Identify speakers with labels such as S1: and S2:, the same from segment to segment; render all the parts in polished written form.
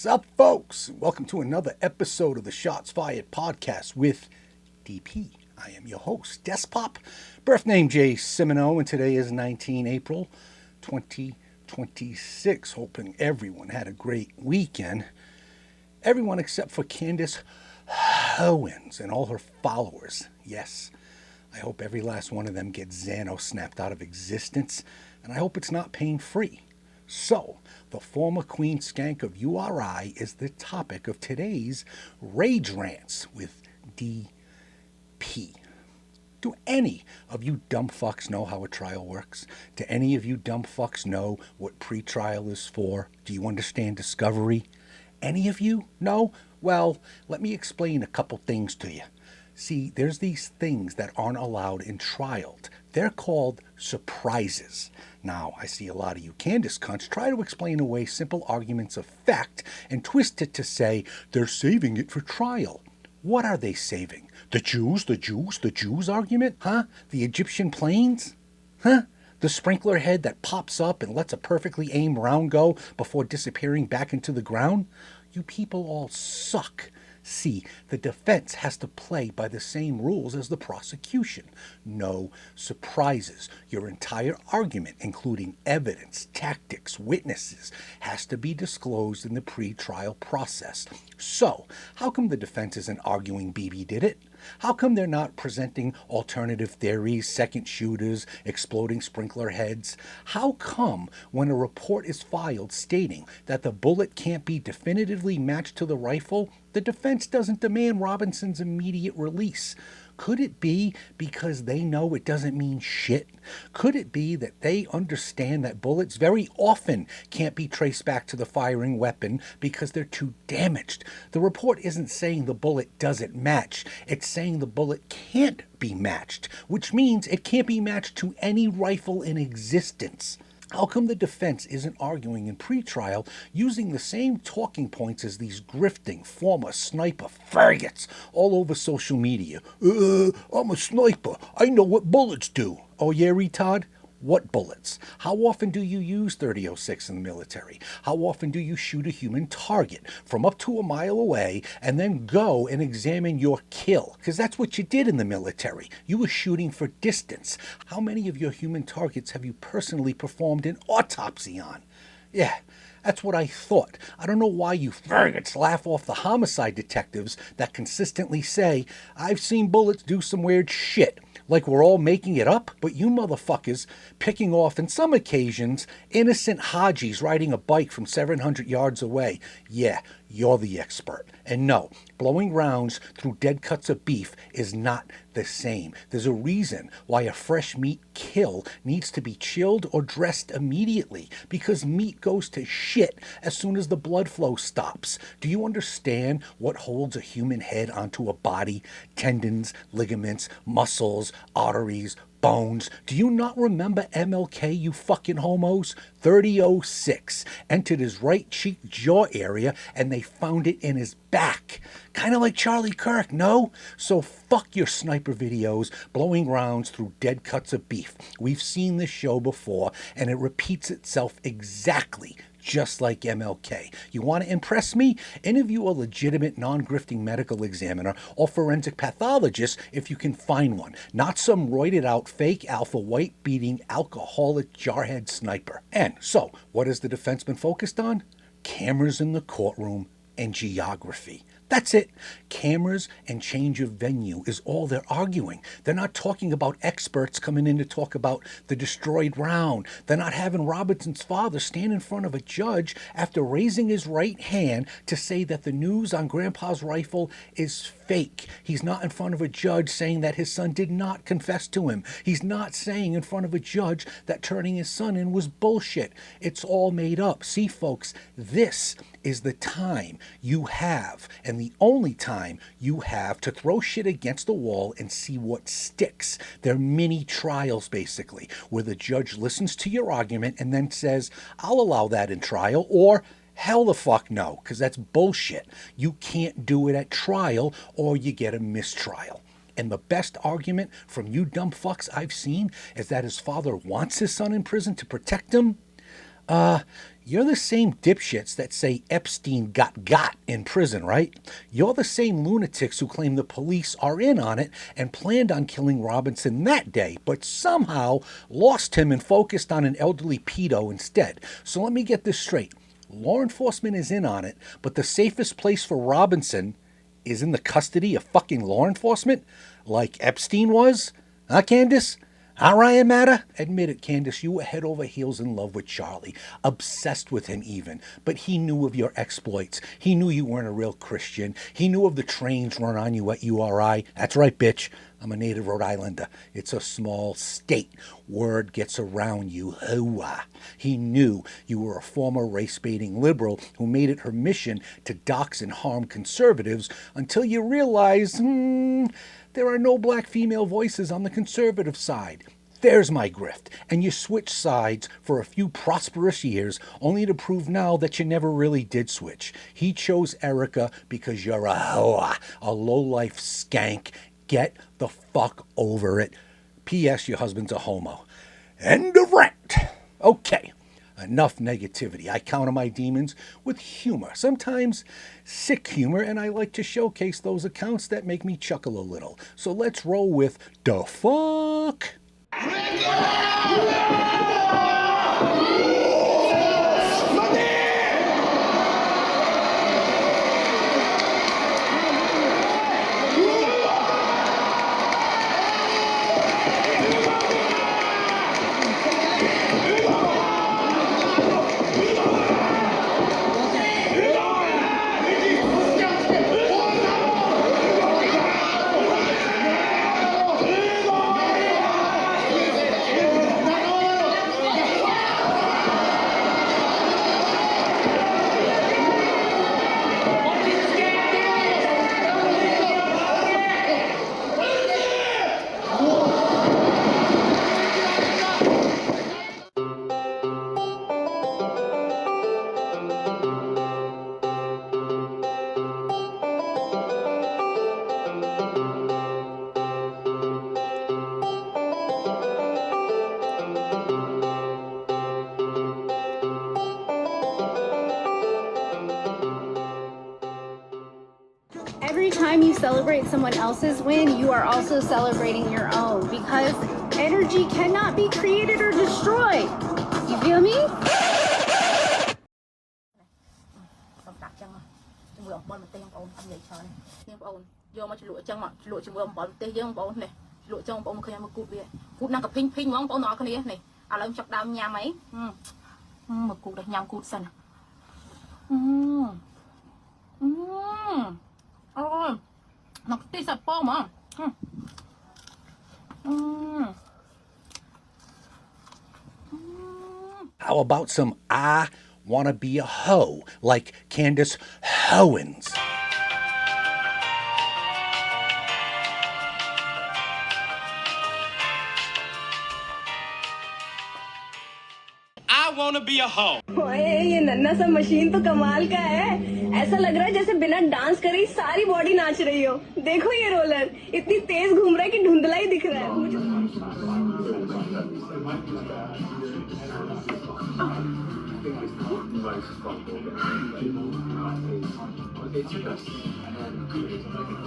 S1: What's up, folks? Welcome to another episode of the Shots Fired podcast with DP. I am your host, Despop. Birth name Jay Simino, and today is 19 April 2026. Hoping everyone had a great weekend. Everyone except for Candace Hoe-wens and all her followers. Yes, I hope every last one of them gets Xano snapped out of existence, and I hope it's not pain-free. So, the former Queen Skank of URI is the topic of today's Rage Rants with DP. Do any of you dumb fucks know how a trial works? Do any of you dumb fucks know what pretrial is for? Do you understand discovery? Any of you? No? Well, let me explain a couple things to you. See, there's these things that aren't allowed in trial. They're called surprises. Now, I see a lot of you Candace cunts try to explain away simple arguments of fact and twist it to say they're saving it for trial. What are they saving? The Jews argument? Huh? The Egyptian planes? Huh? The sprinkler head that pops up and lets a perfectly aimed round go before disappearing back into the ground? You people all suck. See, the defense has to play by the same rules as the prosecution. No surprises. Your entire argument, including evidence, tactics, witnesses, has to be disclosed in the pre-trial process. So, how come the defense isn't arguing BB did it? How come they're not presenting alternative theories, second shooters, exploding sprinkler heads? How come when a report is filed stating that the bullet can't be definitively matched to the rifle, the defense doesn't demand Robinson's immediate release? Could it be because they know it doesn't mean shit? Could it be that they understand that bullets very often can't be traced back to the firing weapon because they're too damaged? The report isn't saying the bullet doesn't match. It's saying the bullet can't be matched, which means it can't be matched to any rifle in existence. How come the defense isn't arguing in pretrial using the same talking points as these grifting former sniper faggots all over social media? I'm a sniper. I know what bullets do. Oh yeah, retard? What bullets? How often do you use 30-06 in the military? How often do you shoot a human target from up to a mile away and then go and examine your kill? Because that's what you did in the military. You were shooting for distance. How many of your human targets have you personally performed an autopsy on? Yeah, that's what I thought. I don't know why you faggots laugh off the homicide detectives that consistently say, I've seen bullets do some weird shit. Like we're all making it up, but you motherfuckers picking off, in some occasions, innocent Hajis riding a bike from 700 yards away. Yeah, you're the expert. And no, blowing rounds through dead cuts of beef is not the same. There's a reason why a fresh meat kill needs to be chilled or dressed immediately, because meat goes to shit as soon as the blood flow stops. Do you understand what holds a human head onto a body? Tendons, ligaments, muscles, arteries, bones. Do you not remember MLK, you fucking homos? 30-06 entered his right cheek jaw area and they found it in his back. Kind of like Charlie Kirk, no? So fuck your sniper videos blowing rounds through dead cuts of beef. We've seen this show before and it repeats itself exactly just like MLK. You want to impress me? Interview a legitimate non-grifting medical examiner or forensic pathologist if you can find one. Not some roided out fake alpha white beating alcoholic jarhead sniper. And so, what has the defense been focused on? Cameras in the courtroom and geography. That's it. Cameras and change of venue is all they're arguing. They're not talking about experts coming in to talk about the destroyed round. They're not having Robinson's father stand in front of a judge after raising his right hand to say that the news on Grandpa's rifle is fake. He's not in front of a judge saying that his son did not confess to him. He's not saying in front of a judge that turning his son in was bullshit. It's all made up. See, folks, this is the time you have, and the only time you have, to throw shit against the wall and see what sticks. They're mini trials, basically, where the judge listens to your argument and then says, I'll allow that in trial, or hell the fuck no, because that's bullshit. You can't do it at trial or you get a mistrial. And the best argument from you dumb fucks I've seen is that his father wants his son in prison to protect him. You're the same dipshits that say Epstein got in prison, right? You're the same lunatics who claim the police are in on it and planned on killing Robinson that day, but somehow lost him and focused on an elderly pedo instead. So let me get this straight. Law enforcement is in on it, but the safest place for Robinson is in the custody of fucking law enforcement? Like Epstein was? Huh, Candace? Huh, Ryan Matter? Admit it, Candace, you were head over heels in love with Charlie, obsessed with him even. But he knew of your exploits. He knew you weren't a real Christian. He knew of the trains run on you at URI. That's right, bitch. I'm a native Rhode Islander. It's a small state. Word gets around you. Hooah. He knew you were a former race-baiting liberal who made it her mission to dox and harm conservatives until you realized, there are no black female voices on the conservative side. There's my grift. And you switch sides for a few prosperous years, only to prove now that you never really did switch. He chose Erica because you're a hoa, a low-life skank. Get the fuck over it. P.S. Your husband's a homo. End of rant. Okay. Enough negativity. I counter my demons with humor, sometimes sick humor, and I like to showcase those accounts that make me chuckle a little. So let's roll with the fuck.
S2: Every time you celebrate someone else's win, you are also celebrating your own, because energy cannot be created or destroyed. You feel me?
S1: How about some I wanna be a hoe, like Candace Hoe-wens?
S3: I wanna be a hoe.
S2: ये नन्हा सा machine तो कमाल का है। ऐसा लग रहा है जैसे बिना डांस करे सारी बॉडी नाच रही हो। देखो ये रोलर इतनी तेज घूम रहा है कि धुंधला ही दिख रहा है।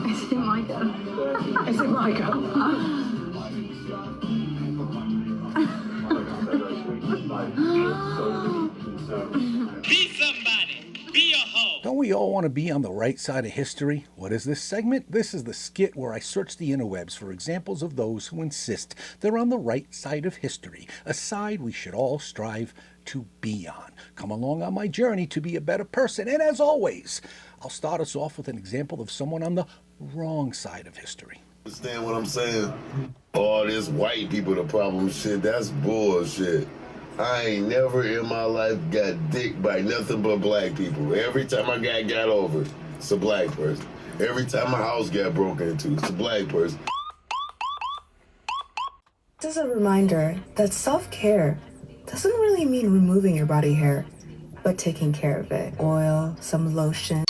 S2: Is it Micah? Is it Micah?
S3: Be somebody. Be a hoe.
S1: Don't we all want to be on the right side of history? What is this segment? This is the skit where I search the interwebs for examples of those who insist they're on the right side of history, a side we should all strive to be on. Come along on my journey to be a better person, and as always, I'll start us off with an example of someone on the wrong side of history.
S4: Understand what I'm saying? All this white people the problem shit, that's bullshit. I ain't never in my life got dick by nothing but black people. Every time I got over, it's a black person. Every time my house got broken into, it's a black person.
S5: This is a reminder that self-care doesn't really mean removing your body hair, but taking care of it. Oil, some lotion.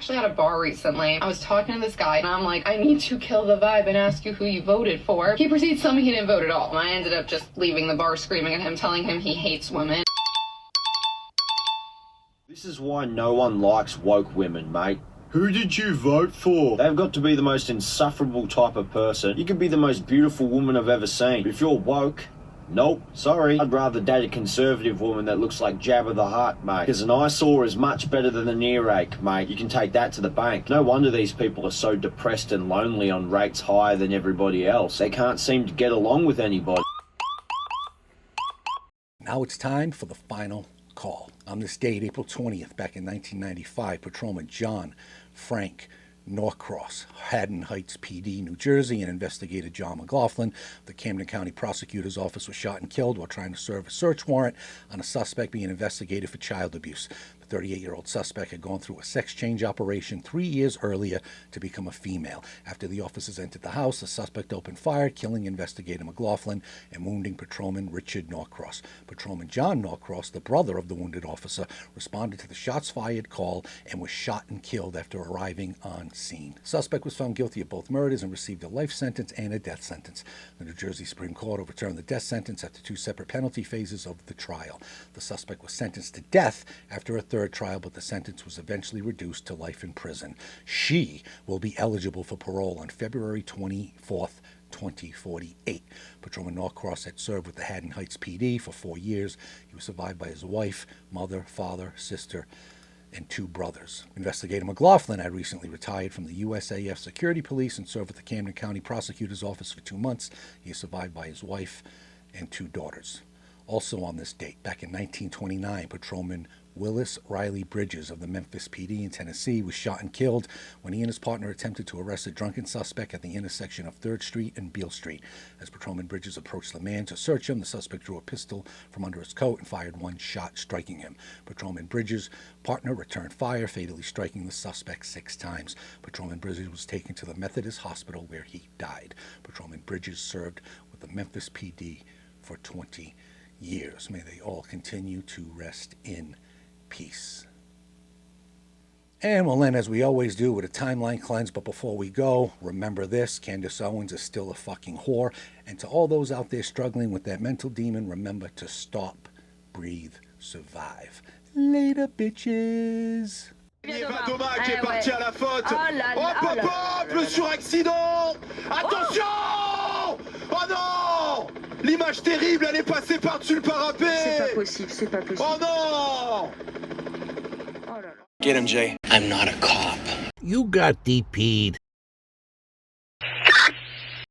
S6: actually at a bar recently. I was talking to this guy and I'm like, I need to kill the vibe and ask you who you voted for. He proceeds to tell me he didn't vote at all. And I ended up just leaving the bar screaming at him, telling him he hates women.
S7: This is why no one likes woke women, mate.
S8: Who did you vote for?
S7: They've got to be the most insufferable type of person. You can be the most beautiful woman I've ever seen. But if you're woke, nope, sorry. I'd rather date a conservative woman that looks like Jabba the Hutt, mate. Because an eyesore is much better than an earache, mate. You can take that to the bank. No wonder these people are so depressed and lonely on rates higher than everybody else. They can't seem to get along with anybody.
S1: Now it's time for the final call. On this date, April 20th, back in 1995, Patrolman John Frank Norcross, Haddon Heights PD, New Jersey, and investigator John McLaughlin, the Camden County Prosecutor's Office, was shot and killed while trying to serve a search warrant on a suspect being investigated for child abuse. The 38-year-old suspect had gone through a sex change operation 3 years earlier to become a female. After the officers entered the house, the suspect opened fire, killing investigator McLaughlin and wounding Patrolman Richard Norcross. Patrolman John Norcross, the brother of the wounded officer, responded to the shots fired call and was shot and killed after arriving on scene. The suspect was found guilty of both murders and received a life sentence and a death sentence. The New Jersey Supreme Court overturned the death sentence after 2 separate penalty phases of the trial. The suspect was sentenced to death after a third trial, but the sentence was eventually reduced to life in prison. She will be eligible for parole on February 24th, 2048. Patrolman Norcross had served with the Haddon Heights PD for 4 years. He was survived by his wife, mother, father, sister, and 2 brothers. Investigator McLaughlin had recently retired from the USAF Security Police and served with the Camden County Prosecutor's Office for 2 months. He is survived by his wife and 2 daughters. Also on this date, back in 1929, Patrolman Willis Riley Bridges of the Memphis PD in Tennessee was shot and killed when he and his partner attempted to arrest a drunken suspect at the intersection of 3rd Street and Beale Street. As Patrolman Bridges approached the man to search him, the suspect drew a pistol from under his coat and fired 1 shot, striking him. Patrolman Bridges' partner returned fire, fatally striking the suspect 6 times. Patrolman Bridges was taken to the Methodist Hospital where he died. Patrolman Bridges served with the Memphis PD for 20 years. May they all continue to rest in peace. And we'll end, as we always do, with a timeline cleanse. But before we go, remember this: Candace Owens is still a fucking whore. And to all those out there struggling with that mental demon, remember to stop, breathe, survive. Later, bitches.
S8: Thomas qui est parti à la faute. Hop, hop, hop, le suraccident. Attention! Oh non! L'image terrible, elle est passée par-dessus le parapet.
S5: C'est pas possible, c'est pas possible.
S8: Oh non!
S9: Get him, Jay.
S10: I'm not a cop.
S11: You got DP'd.